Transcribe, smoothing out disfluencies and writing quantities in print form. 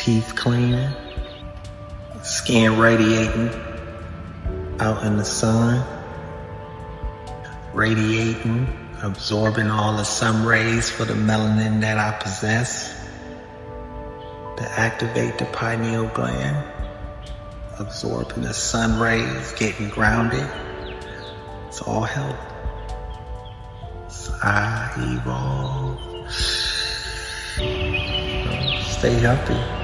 teeth cleaning, skin radiating out in the sun, radiating, absorbing all the sun rays for the melanin that I possess, to activate the pineal gland, absorbing the sun rays, getting grounded. It's all health. I evolve. Stay healthy.